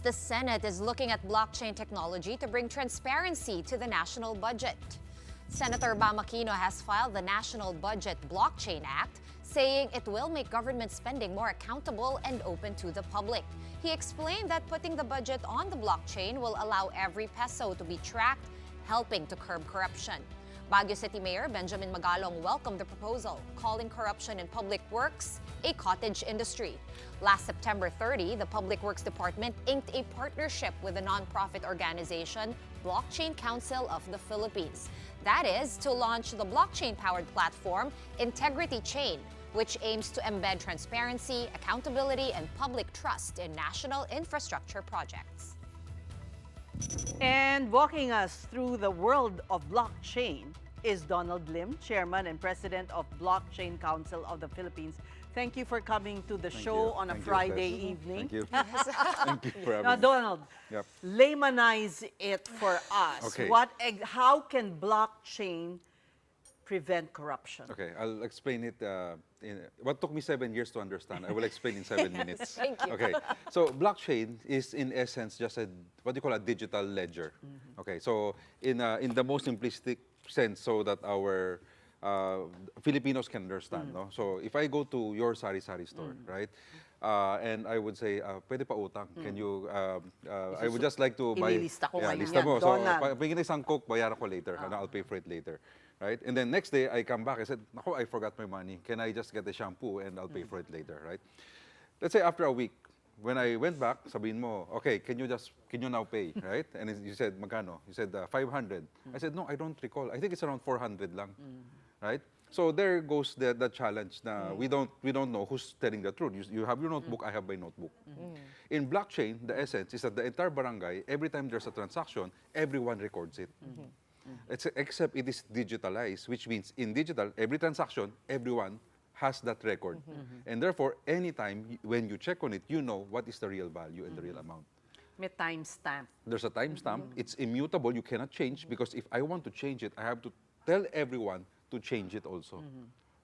The Senate is looking at blockchain technology to bring transparency to the national budget. Senator Bam Aquino has filed the National Budget Blockchain Act, saying it will make government spending more accountable and open to the public. He explained that putting the budget on the blockchain will allow every peso to be tracked, helping to curb corruption. Baguio City Mayor Benjamin Magalong welcomed the proposal, calling corruption in public works a cottage industry. Last September 30, the Public Works Department inked a partnership with the nonprofit organization Blockchain Council of the Philippines. That is to launch the blockchain-powered platform Integrity Chain, which aims to embed transparency, accountability, and public trust in national infrastructure projects. And walking us through the world of blockchain is Donald Lim, Chairman and President of Blockchain Council of the Philippines. Thank you for coming to the show on a Friday evening. Thank you. Thank you for having Now, me. Donald, Yep. laymanize it for us. Okay. How can blockchain prevent corruption? Okay, I'll explain it. What took me 7 years to understand, I will explain in 7 minutes. Thank you. Okay, so blockchain is in essence just what you call a digital ledger. Okay, so in the most simplistic sense, so that our Filipinos can understand. No? So if I go to your sari-sari store, right? And I would say, pwede pa utang. Can you, I would just like to buy. Ililista ko ngayon lista yan, mo. So, Donald. pagiging isang Coke, bayaran ko later. And I'll pay for it later. Right? And then next day, I come back. I said, "Nako, I forgot my money. Can I just get the shampoo and I'll pay for it later?" Right? Let's say after a week, when I went back, sabihin mo, "Okay, can you now pay?" Right? And you said, "Magkano?" You said, 500. I said, "No, I don't recall. I think it's around 400 lang." Right? So there goes the challenge. Na we don't know who's telling the truth. You have your notebook, I have my notebook. In blockchain, the essence is that the entire barangay, every time there's a transaction, everyone records it. Except it is digitalized, which means in digital, every transaction, everyone has that record. And therefore, anytime when you check on it, you know what is the real value and the real amount. May timestamp. There's a timestamp. It's immutable. You cannot change, because if I want to change it, I have to tell everyone to change it also.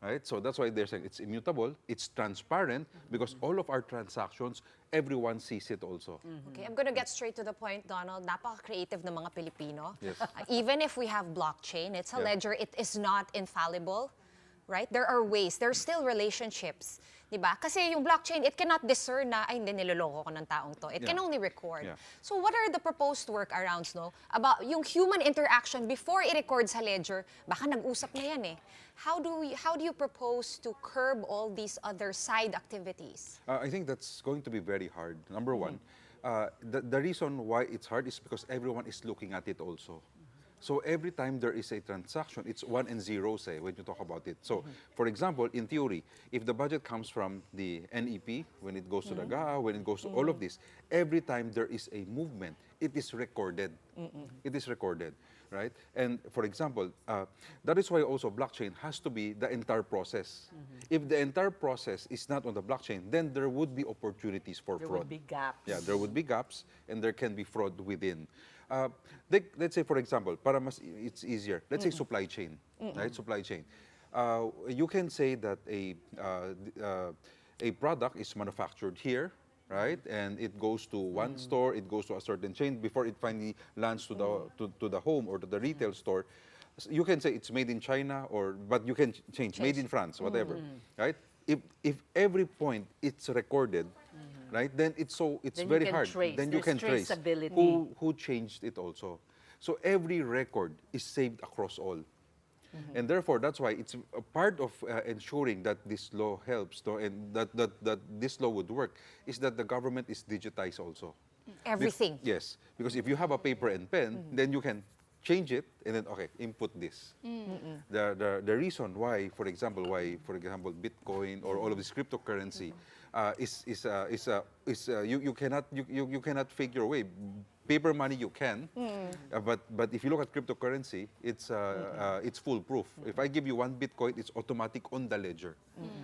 Right? So that's why they're saying it's immutable, it's transparent, because all of our transactions, everyone sees it also. Okay, I'm going to get straight to the point, Donald. Napaka-creative ng mga Pilipino. Yes. Even if we have blockchain, it's a ledger, it is not infallible, right? There are ways, there are still relationships, di ba? Kasi yung blockchain, it cannot discern na, ay, hindi, niloloko ko ng taong to. It can only record. Yeah. So what are the proposed workarounds, no? About yung human interaction before it records sa ledger, baka nag-usap na yan eh. How do you propose to curb all these other side activities? I think that's going to be very hard. Number one, the reason why it's hard is because everyone is looking at it also. So every time there is a transaction, it's 1 and 0, say, when you talk about it. So, for example, in theory, if the budget comes from the NEP, when it goes to the GA, when it goes to all of this, every time there is a movement, it is recorded. It is recorded, right? And for example, that is why also blockchain has to be the entire process. If the entire process is not on the blockchain, then there would be opportunities for There fraud. would be gaps. Yeah, there would be gaps, and there can be fraud within. Let's say, for example, para mas it's easier. Let's say supply chain, right? Supply chain. You can say that a product is manufactured here, right? And it goes to one store, it goes to a certain chain before it finally lands to the home or to the retail store. You can say it's made in China, but you can change made in France, whatever, right? If every point it's recorded, right, then it's Then very you can hard. trace. Then you There's can trace traceability. who changed it also. So every record is saved across all. And therefore, that's why it's a part of ensuring that this law helps, and that this law would work, is that the government is digitized also. Everything. Yes, because if you have a paper and pen, then you can change it and then, okay, input this. The reason why, for example, Bitcoin or all of this cryptocurrency you cannot fake your way. Paper money you can, but if you look at cryptocurrency, it's foolproof. If I give you 1 Bitcoin, it's automatic on the ledger,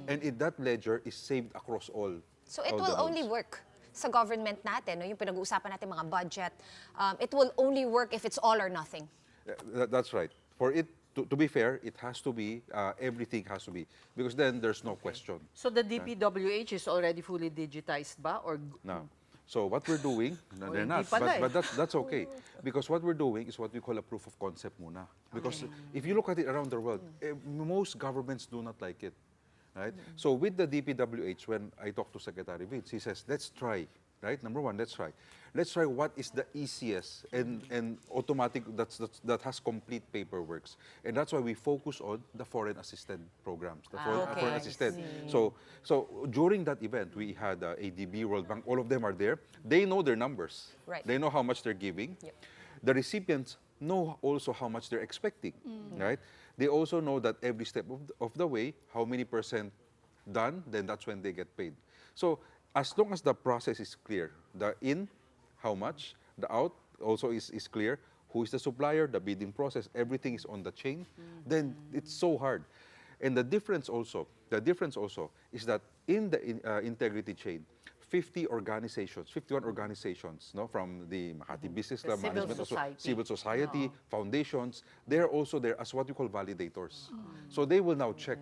and that ledger is saved across all. So it all will the only nodes. work sa government natin, no? Yung pinag-uusapan natin mga budget. It will only work if it's all or nothing. That's right. For it to be fair, it has to be, everything has to be, because then there's no question. So the DPWH is already fully digitized ba? Or No. So what we're doing, no, they're hindi not, pala but that's okay. Because what we're doing is what we call a proof of concept muna. Because if you look at it around the world, most governments do not like it. Right? So with the DPWH, when I talked to Secretary Vince, he says, let's try, right? Number one, let's try. Let's try what is the easiest and automatic, that has complete paperworks. And that's why we focus on the foreign assisted programs, the foreign assisted. So during that event, we had ADB, World Bank, all of them are there. They know their numbers. Right. They know how much they're giving. Yep. The recipients know also how much they're expecting, right? They also know that every step of the way, how many percent done, then that's when they get paid. So as long as the process is clear, the in, how much, the out also is clear, who is the supplier, the bidding process, everything is on the chain, then it's so hard. And the difference also is that in the integrity chain, 51 organizations, no, from the Makati Business Club, civil management, society. civil society, foundations, they're also there as what we call validators. So they will now check,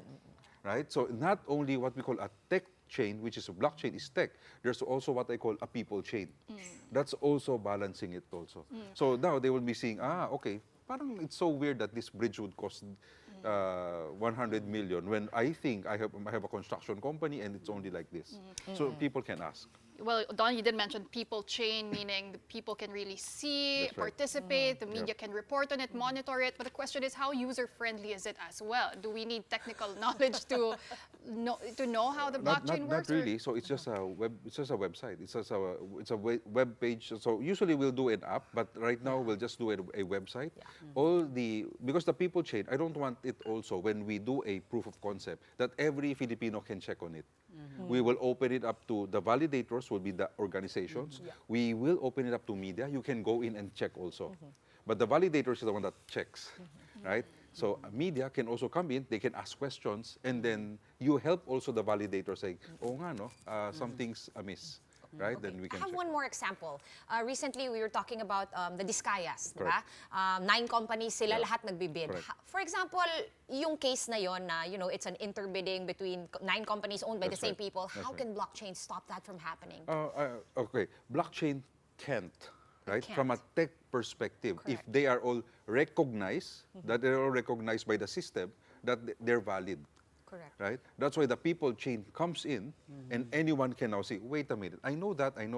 right? So not only what we call a tech chain, which is a blockchain, is tech, there's also what I call a people chain. That's also balancing it also. So now they will be seeing, okay, parang it's so weird that this bridge would cost 100 million when I think I have a construction company and it's only like this. So people can ask. Well, Don, you did mention people chain, meaning the people can really see, That's right. participate, the media can report on it, monitor it. But the question is, how user-friendly is it as well? Do we need technical knowledge to know how the blockchain works? Not really. So it's just a website. It's a web page. So usually we'll do an app, but right now we'll just do a website. Because the people chain, I don't want it also when we do a proof of concept that every Filipino can check on it. We will open it up to the validators, will be the organizations. We will open it up to media. You can go in and check also. But the validators is the one that checks, right? So media can also come in, they can ask questions, and then you help also the validator saying, oh nga no, something's amiss. Right? Then we can I have check. one more example. Recently, we were talking about the Discayas, di ba? Correct. 9 companies, sila lahat nagbibid. Correct. For example, yung case na yon na, it's an interbidding between 9 companies owned by That's the same right. people. That's How right. can blockchain stop that from happening? Okay, blockchain can't, right? can't. From a tech perspective, if Correct. they are all recognized, that they're all recognized by the system, that they're valid. Correct. Right? That's why the people chain comes in and anyone can now say, wait a minute, I know that. I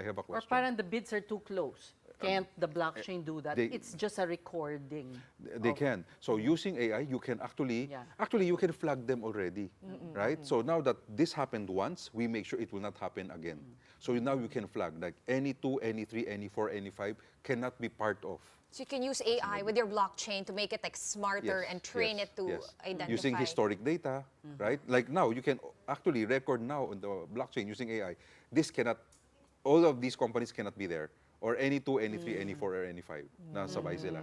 have a Or question. parang the bids are too close. Can't the blockchain do that? they- It's just a recording. They can. So using AI, you can actually you can flag them already, right? So now that this happened once, we make sure it will not happen again. So now you can flag like any 2, any 3, any 4, any 5 cannot be part of. So you can use AI with your blockchain to make it like smarter and train it to identify. Using historic data, right? Like now, you can actually record now on the blockchain using AI. All of these companies cannot be there. Or any 2, any 3, any 4, or any 5. Nasabay sila.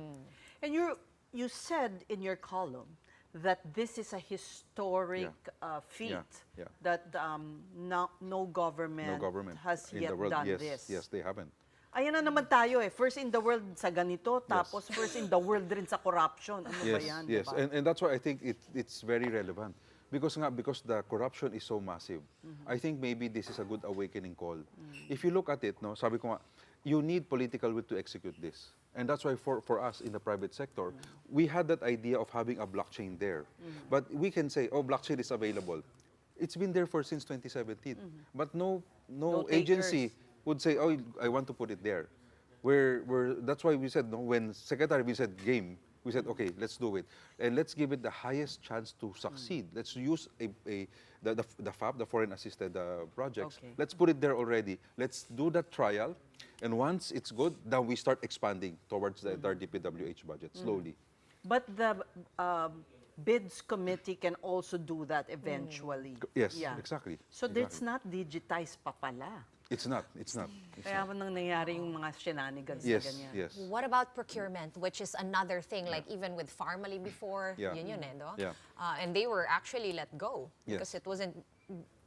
And you said in your column that this is a historic feat Yeah. that no government, No government has in yet the world. done Yes, this. yes, they haven't. Ayan na naman tayo eh. First in the world sa ganito, tapos first in the world rin sa corruption. Ano ba yan? Yes, diba? and that's why I think it's very relevant. Because the corruption is so massive. I think maybe this is a good awakening call. If you look at it, no, sabi ko nga, you need political will to execute this. And that's why for us in the private sector, we had that idea of having a blockchain there. But we can say, oh, blockchain is available. It's been there since 2017. But no agency would say, oh, I want to put it there. That's why we said, no, when Secretary, we said game, we said, okay, let's do it. And let's give it the highest chance to succeed. Let's use the FAB, the foreign assisted projects. Okay. Let's put it there already. Let's do that trial. And once it's good, then we start expanding towards the entire DPWH budget slowly. But the bids committee can also do that eventually. Yes, exactly. So Exactly. it's not digitized pa pala. It's not. Kaya nang nangyayari yung mga shenanigans na Yes, ganyan. yes. What about procurement, which is another thing, like even with Farmally before, Yeah. yun eh, no? Yeah. And they were actually let go Yes. because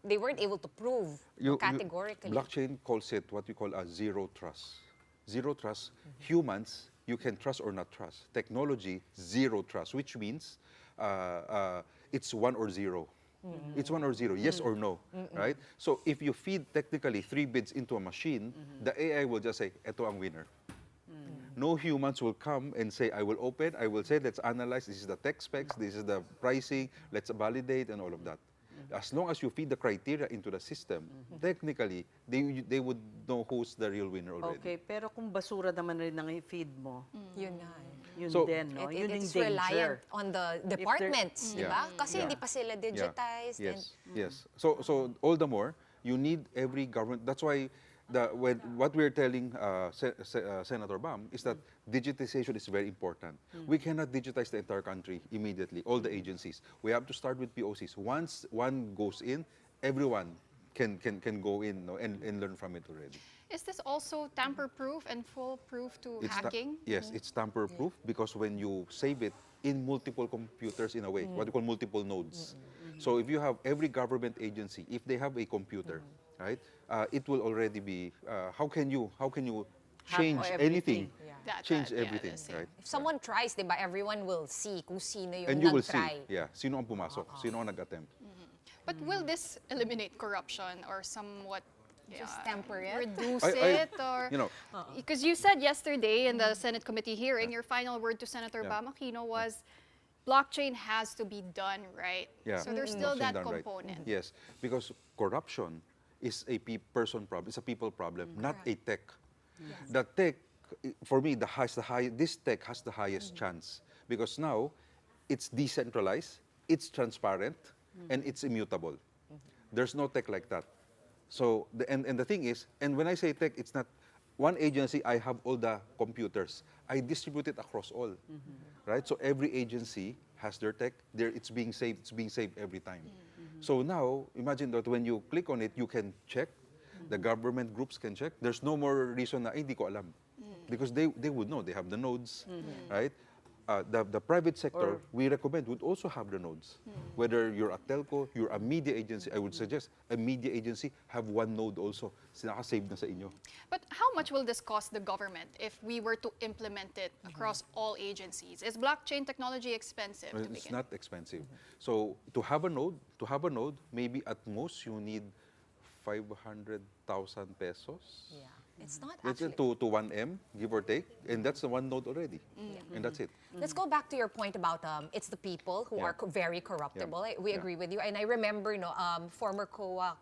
they weren't able to prove categorically. Blockchain calls it what we call a zero trust. Zero trust. Humans, you can trust or not trust. Technology, zero trust, which means it's 1 or 0. It's 1 or 0, yes or no, right? So if you feed technically 3 bids into a machine, the AI will just say, eto ang winner. No humans will come and say, I will open, I will say, let's analyze, this is the tech specs, this is the pricing, let's validate, and all of that. As long as you feed the criteria into the system, technically, they would know who's the real winner already. Okay, pero kung basura naman rin ang i-feed mo, Yun nga. yun So, din, no? Yun yung It's danger. reliant on the departments, di ba? Yeah. Kasi Yeah. hindi pa sila digitized. And, Yes, yes. So all the more, you need every government. That's why what we're telling Senator Bam is that digitization is very important. We cannot digitize the entire country immediately, all the agencies. We have to start with POCs. Once one goes in, everyone can go in, no, and learn from it already. Is this also tamper-proof and foolproof to hacking? Yes, it's tamper-proof because when you save it in multiple computers in a way, what we call multiple nodes. So if you have every government agency, if they have a computer, right, it will already be. How can you change anything? Yeah. Change Yeah, everything, the same. right? if someone tries, di ba, everyone will see kung sino yung And you will see, nag-try. yeah, sino ang pumasok, sino ang nag-attempt. But will this eliminate corruption or somewhat Just temper it? reduce I- it? Or You know, because you said yesterday in the Senate committee hearing, your final word to Senator Yeah. Bam Aquino was, blockchain has to be done right. yeah, So there's still machine that done right. component. Yes, because corruption is a person problem. It's a people problem, not a tech. The tech, for me, this tech has the highest chance because now it's decentralized, it's transparent, and it's immutable. There's no tech like that. So, and the thing is, and when I say tech, it's not one agency, I have all the computers. I distribute it across all, right? So every agency has their tech, it's being saved every time. So now, imagine that when you click on it, you can check, the government groups can check. There's no more reason na, hindi ko alam. Because they would know, they have the nodes, right? The private sector, we recommend, would also have the nodes. Whether you're a telco, you're a media agency, I would suggest a media agency have one node also. Sinaka-save na sa inyo. But how much will this cost the government if we were to implement it across all agencies? Is blockchain technology expensive to It's begin? not expensive. So to have a node, maybe at most you need 500,000 pesos. Yeah. It's not Let's say actually. to 1M, give or take, and that's the one node already. And that's it. Let's go back to your point about it's the people who Yeah. are very corruptible. We Yeah. agree with you. And I remember, former COA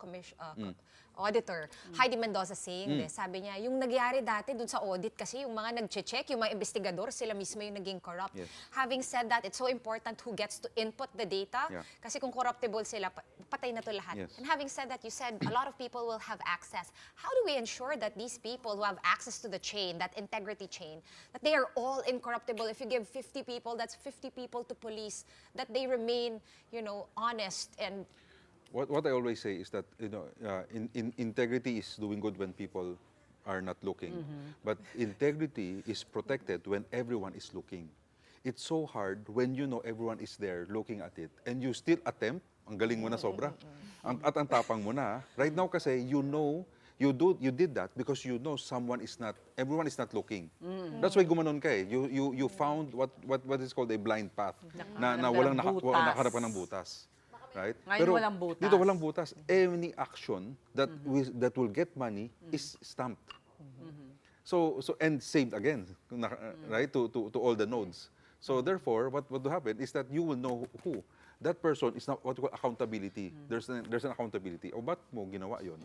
auditor, Heidi Mendoza saying this. Sabi niya, yung nagyari dati dun sa audit kasi yung mga nag-check, yung mga investigador, sila mismo yung naging corrupt. Yes. Having said that, it's so important who gets to input the data. Yeah. Kasi kung corruptible sila, patay na to lahat. Yes. And having said that, you said a lot of people will have access. How do we ensure that these people who have access to the chain, that integrity chain, that they are all incorruptible? If you give 50 people, that's 50 people to police, that they remain, honest and What I always say is that integrity is doing good when people are not looking, but integrity is protected when everyone is looking. It's so hard when you know everyone is there looking at it, and you still attempt. Ang galing mo na sobra, at ang tapang mo na. Right now kasi you did that because you know everyone is not looking. That's why gumanon ka eh. You found what is called a blind path na walang nakaharap ka ng butas. Right? Ngayon walang butas. Dito walang butas. Any action that will get money is stamped. So and saved again, right? To all the nodes. So therefore, what will happen is that you will know who. That person is not what we call accountability. There's an accountability. O ba't mo ginawa yun?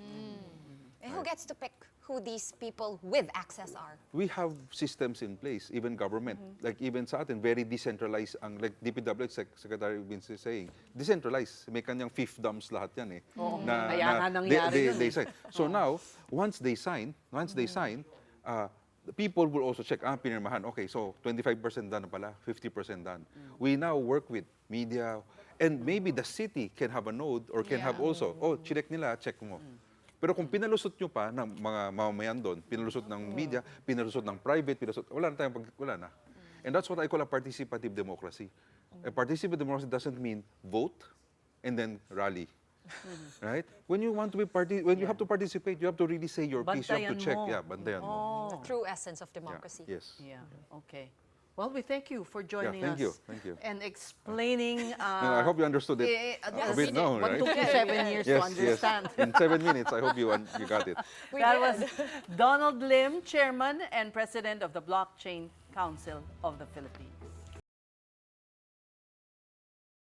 And who gets to pick who these people with access are? We have systems in place, even government. Like even sa atin, very decentralized, like DPWH Secretary Vince is saying, decentralized. May kanyang fifth dams lahat yan eh. Kaya nga nangyari yun they eh. sign. So now, once they sign, the people will also check, pinirmahan, okay, so 25% done na pala, 50% done. We now work with media, and maybe the city can have a node or can have also, check nila, check mo. Pero kung pinalusot nyo pa ng mga mamamayan doon, pinalusot ng media, pinalusot ng private, wala na. And that's what I call a participative democracy. A participative democracy doesn't mean vote and then rally. Right? When you want to you have to participate, you have to really say your piece. You have to Bantayan check. mo. Yeah, bantayan mo. The true essence of democracy. Yes. Yeah, okay. Well, we thank you for joining thank us. you, thank you. And explaining. I hope you understood it a bit now, What right? took you 7 years to understand. In 7 minutes, I hope you got it. That was Donald Lim, Chairman and President of the Blockchain Council of the Philippines.